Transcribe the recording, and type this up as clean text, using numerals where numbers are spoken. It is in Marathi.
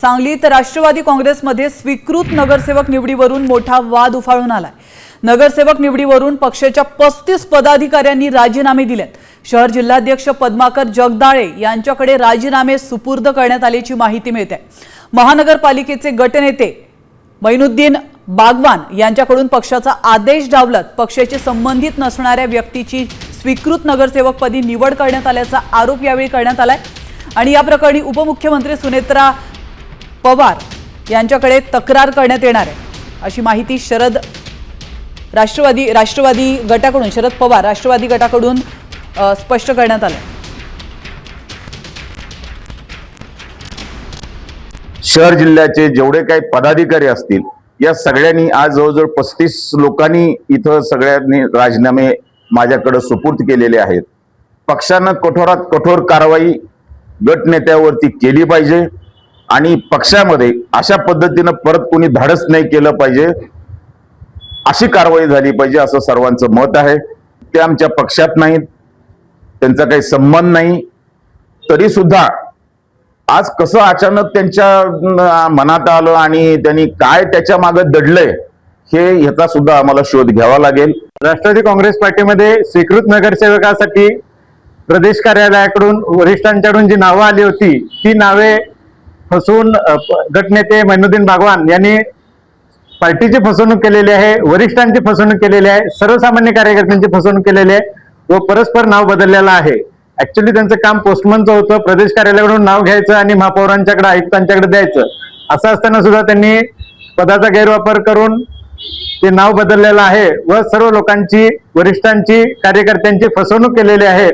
सांगलीत राष्ट्रवादी काँग्रेसमध्ये स्वीकृत नगरसेवक निवडीवरून मोठा वाद उफाळून आलाय। नगरसेवक निवडीवरून पक्षाच्या 35 पदाधिकाऱ्यांनी राजीनामे दिलेत। शहर जिल्हाध्यक्ष पद्माकर जगदाळे यांच्याकडे राजीनामे सुपूर्द करण्यात आल्याची माहिती मिळते। महानगरपालिकेचे गटनेते मैनुद्दीन बागवान यांच्याकडून पक्षाचा आदेश डावलत पक्षाचे संबंधित नसणाऱ्या व्यक्तीची स्वीकृत नगरसेवकपदी निवड करण्यात आल्याचा आरोप यावेळी करण्यात आलाय। आणि या प्रकरणी उपमुख्यमंत्री सुनेत्रा पवार यांच्याकडे तक्रार करण्यात येणार आहे अशी माहिती राष्ट्रवादी गटाकडून शरद पवार राष्ट्रवादी गटाकडून स्पष्ट करण्यात आलं। शहर जिल्ह्याचे जेवढे काही पदाधिकारी असतील या सगळ्यांनी आज जवळजवळ 35 लोकांनी इथं सगळ्यांनी राजीनामे माझ्याकडे सुपूर्द केलेले आहेत। पक्षानं कठोरात कठोर कारवाई गटनेत्यावरती केली पाहिजे आणि पक्षामध्ये अशा पद्धतीने परत कोणी धाडस नाही केलं पाहिजे, अशी कारवाई झाली पाहिजे असं सर्वांचं मत आहे। ते आमच्या पक्षात नाहीत, त्यांचा काही संबंध नाही, तरी सुद्धा आज कसं अचानक त्यांच्या मनात आलं आणि त्यांनी काय त्याच्या मागे दडलंय हे ह्याचा सुद्धा आम्हाला शोध घ्यावा लागेल। राष्ट्रवादी काँग्रेस पार्टीमध्ये स्वीकृत नगरसेवकासाठी प्रदेश कार्यालयाकडून वरिष्ठांच्याकडून जी नावं आली होती ती नावे फसवून गटनेते मैनुद्दीन बागवान यांनी पार्टीची फसवणूक केलेली आहे, वरिष्ठांची फसवणूक केलेली आहे, सर्वसामान्य कार्यकर्त्यांची फसवणूक केलेली आहे व परस्पर नाव बदललेलं आहे। ऍक्च्युली त्यांचं काम पोस्टमनचं होतं, प्रदेश कार्यालयाकडून नाव घ्यायचं आणि महापौरांच्याकडे आयुक्तांच्याकडे द्यायचं। असं असताना सुद्धा त्यांनी पदाचा गैरवापर करून ते नाव बदललेलं आहे व सर्व लोकांची, वरिष्ठांची, कार्यकर्त्यांची फसवणूक केलेली आहे।